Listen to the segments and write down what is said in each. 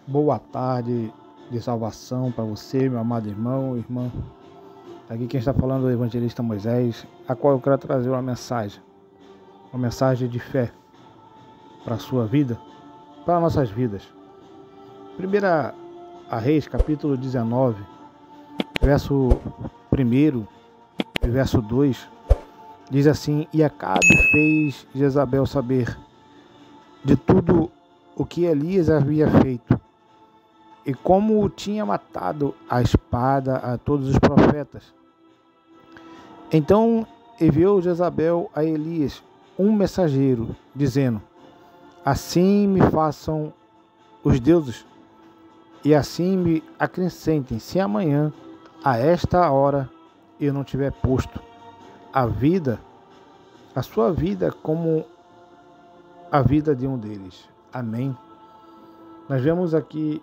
Boa tarde de salvação para você, meu amado irmão, irmã. Aqui quem está falando é o evangelista Moisés, a qual eu quero trazer uma mensagem de fé para a sua vida, para nossas vidas. Primeira a Reis, capítulo 19, verso 1 e verso 2, diz assim: E Acabe fez Jezabel saber de tudo o que Elias havia feito, e como tinha matado a espada a todos os profetas. Então enviou Jezabel a Elias um mensageiro, dizendo: Assim me façam os deuses, e assim me acrescentem, se amanhã, a esta hora, eu não tiver posto a sua vida como a vida de um deles. Amém. Nós vemos aqui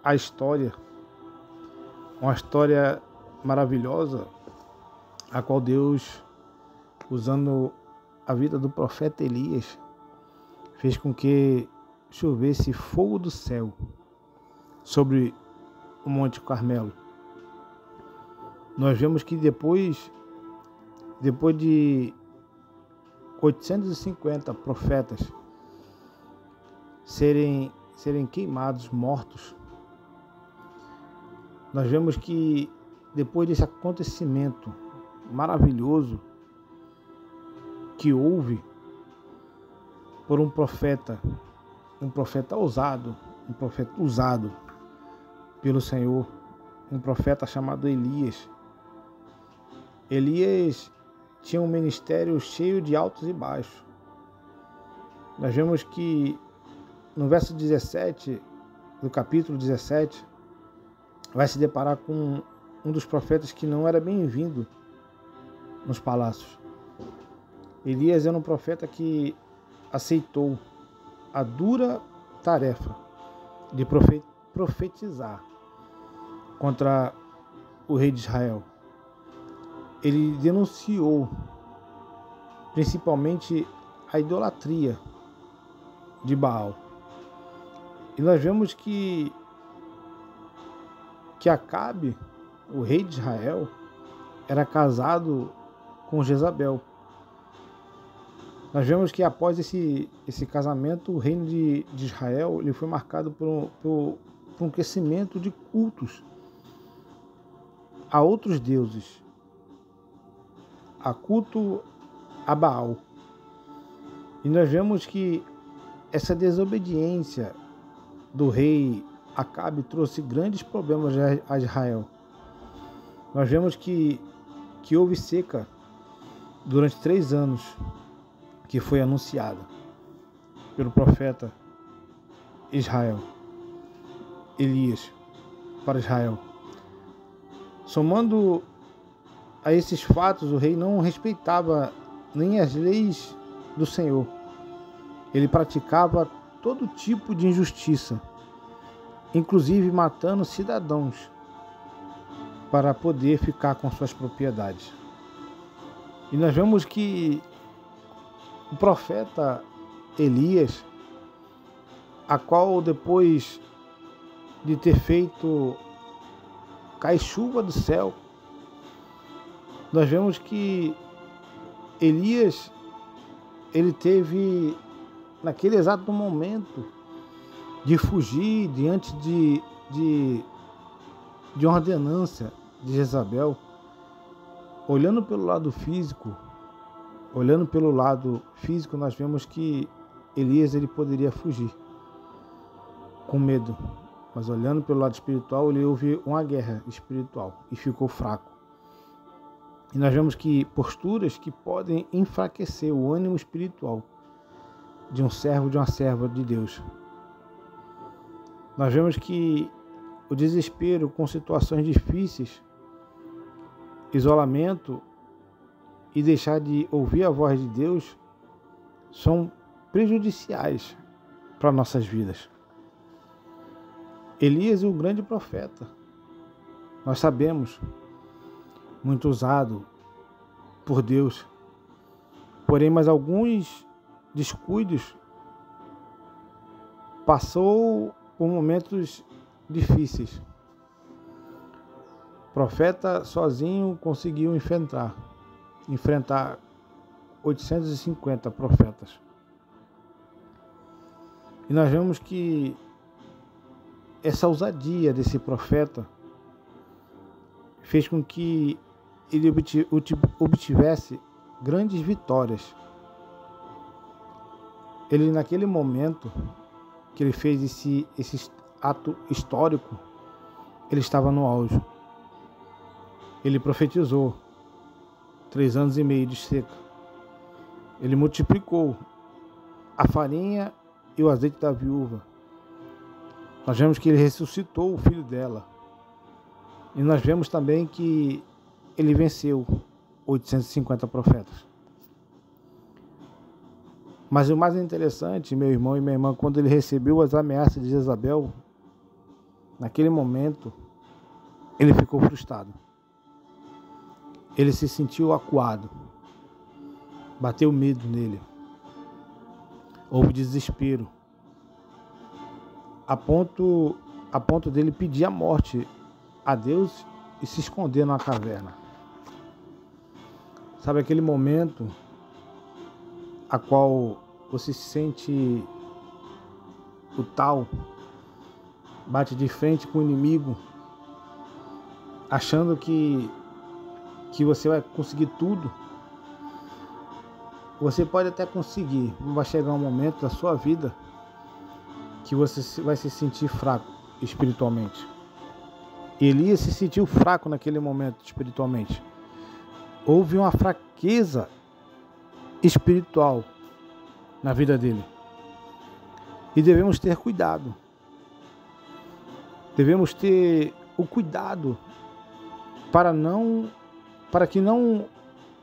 a história, uma história maravilhosa, a qual Deus, usando a vida do profeta Elias, fez com que chovesse fogo do céu sobre o Monte Carmelo. Nós vemos que depois de 850 profetas serem queimados, mortos, nós vemos que depois desse acontecimento maravilhoso que houve por um profeta ousado, um profeta usado pelo Senhor, um profeta chamado Elias. Elias tinha um ministério cheio de altos e baixos. Nós vemos que no verso 17 do capítulo 17 vai se deparar com um dos profetas que não era bem-vindo nos palácios. Elias era um profeta que aceitou a dura tarefa de profetizar contra o rei de Israel. Ele denunciou principalmente a idolatria de Baal. E nós vemos que Acabe, o rei de Israel, era casado com Jezabel. Nós vemos que após esse casamento, o reino de Israel ele foi marcado por um crescimento de cultos a outros deuses, a culto a Baal. E nós vemos que essa desobediência do rei Acabe trouxe grandes problemas a Israel. Nós vemos que houve seca durante 3 anos, que foi anunciada pelo profeta Elias para Israel. Somando a esses fatos, o rei não respeitava nem as leis do Senhor. Ele praticava todo tipo de injustiça, inclusive matando cidadãos para poder ficar com suas propriedades. E nós vemos que o profeta Elias, a qual depois de ter feito cair chuva do céu, nós vemos que Elias, ele teve naquele exato momento de fugir diante de uma ordenança de Jezabel. Olhando pelo lado físico, nós vemos que Elias ele poderia fugir com medo, mas olhando pelo lado espiritual, ele houve uma guerra espiritual e ficou fraco. E nós vemos que posturas que podem enfraquecer o ânimo espiritual de um servo, de uma serva de Deus. Nós vemos que o desespero com situações difíceis, isolamento e deixar de ouvir a voz de Deus são prejudiciais para nossas vidas. Elias é o grande profeta. Nós sabemos, muito usado por Deus. Porém, mas alguns descuidos passou por momentos difíceis. O profeta sozinho conseguiu enfrentar 850 profetas. E nós vemos que essa ousadia desse profeta fez com que ele obtivesse grandes vitórias. Ele, naquele momento que ele fez esse ato histórico, ele estava no auge. Ele profetizou 3 anos e meio de seca. Ele multiplicou a farinha e o azeite da viúva. Nós vemos que ele ressuscitou o filho dela. E nós vemos também que ele venceu 850 profetas. Mas o mais interessante, meu irmão e minha irmã, quando ele recebeu as ameaças de Jezabel, naquele momento, ele ficou frustrado. Ele se sentiu acuado. Bateu medo nele. Houve desespero. A ponto dele pedir a morte a Deus e se esconder numa caverna. Sabe aquele momento a qual você se sente o tal, bate de frente com o inimigo, achando que você vai conseguir tudo? Você pode até conseguir, mas vai chegar um momento da sua vida que você vai se sentir fraco espiritualmente. Elias se sentiu fraco naquele momento espiritualmente. Houve uma fraqueza espiritual na vida dele. E devemos ter cuidado. Devemos ter o cuidado para que não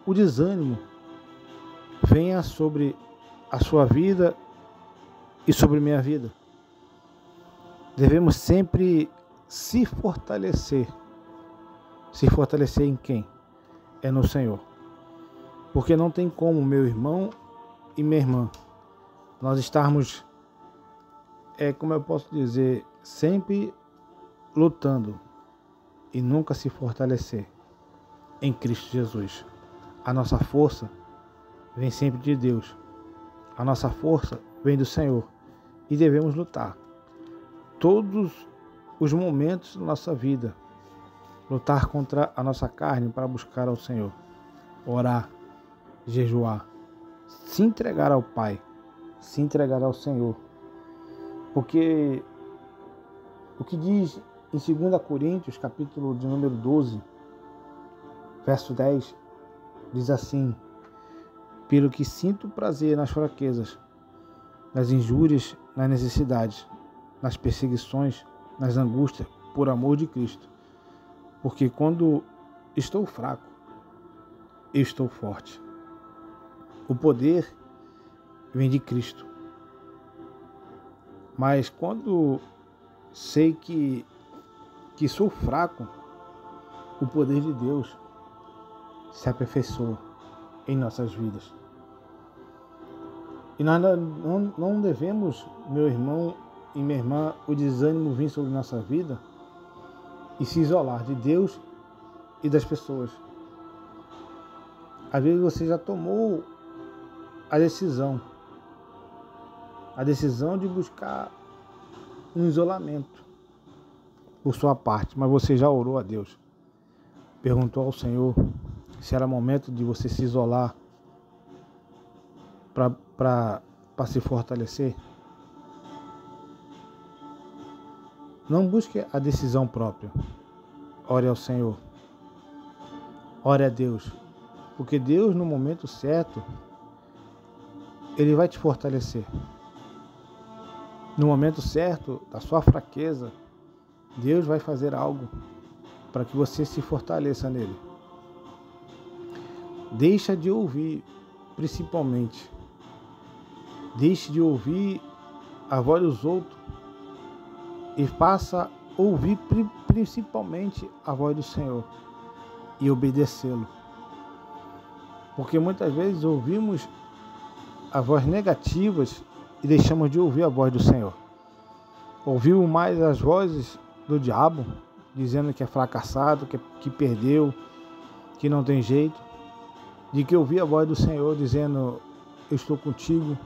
o desânimo venha sobre a sua vida e sobre minha vida. Devemos sempre se fortalecer. Se fortalecer em quem? É no Senhor. Porque não tem como, meu irmão e minha irmã, nós estarmos, como eu posso dizer, sempre lutando e nunca se fortalecer em Cristo Jesus. A nossa força vem sempre de Deus. A nossa força vem do Senhor. E devemos lutar todos os momentos da nossa vida. Lutar contra a nossa carne para buscar ao Senhor. Orar, jejuar, se entregar ao Pai, se entregar ao Senhor. Porque o que diz em 2 Coríntios, capítulo de número 12, verso 10, diz assim: pelo que sinto prazer nas fraquezas, nas injúrias, nas necessidades, nas perseguições, nas angústias, por amor de Cristo. Porque quando estou fraco, eu estou forte. O poder vem de Cristo. Mas quando sei que sou fraco, o poder de Deus se aperfeiçoa em nossas vidas. E nós não devemos, meu irmão e minha irmã, o desânimo vir sobre nossa vida e se isolar de Deus e das pessoas. Às vezes você já tomou a decisão de buscar um isolamento por sua parte, mas você já orou a Deus, perguntou ao Senhor se era momento de você se isolar para se fortalecer. Não busque a decisão própria. Ore ao Senhor. Ore a Deus. Porque Deus, no momento certo, Ele vai te fortalecer. No momento certo da sua fraqueza, Deus vai fazer algo para que você se fortaleça nele. Deixa de ouvir, principalmente. Deixe de ouvir a voz dos outros e passa a ouvir principalmente a voz do Senhor e obedecê-lo. Porque muitas vezes ouvimos as vozes negativas e deixamos de ouvir a voz do Senhor. ouviu mais as vozes do diabo, dizendo que é fracassado, que perdeu, que não tem jeito, de que ouvi a voz do Senhor dizendo: eu estou contigo,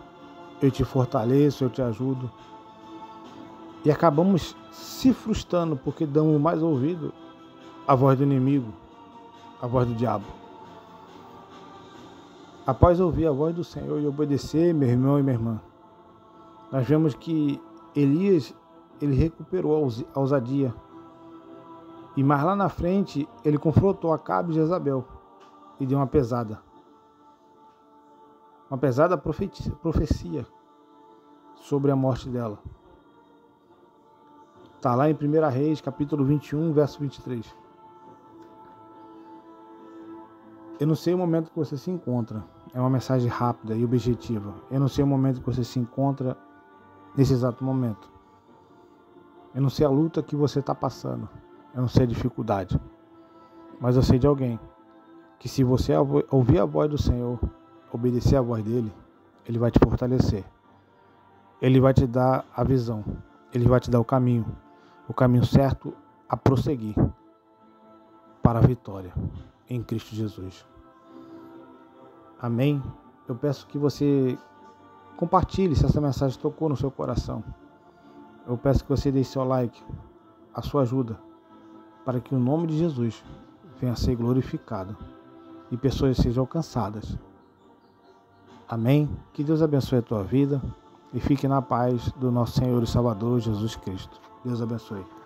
eu te fortaleço, eu te ajudo. E acabamos se frustrando porque damos mais ouvido à voz do inimigo, à voz do diabo. Após ouvir a voz do Senhor e obedecer, meu irmão e minha irmã, nós vemos que Elias, ele recuperou a ousadia. E mais lá na frente, ele confrontou Acabe e Jezabel e deu uma pesada profecia sobre a morte dela. Está lá em 1 Reis, capítulo 21, verso 23. Eu não sei o momento que você se encontra. É uma mensagem rápida e objetiva. Eu não sei o momento que você se encontra nesse exato momento. Eu não sei a luta que você está passando. Eu não sei a dificuldade. Mas eu sei de alguém que, se você ouvir a voz do Senhor, obedecer a voz dele, ele vai te fortalecer. Ele vai te dar a visão. Ele vai te dar o caminho certo a prosseguir para a vitória em Cristo Jesus. Amém? Eu peço que você compartilhe se essa mensagem tocou no seu coração. Eu peço que você deixe seu like, a sua ajuda, para que o nome de Jesus venha a ser glorificado e pessoas sejam alcançadas. Amém? Que Deus abençoe a tua vida e fique na paz do nosso Senhor e Salvador Jesus Cristo. Deus abençoe.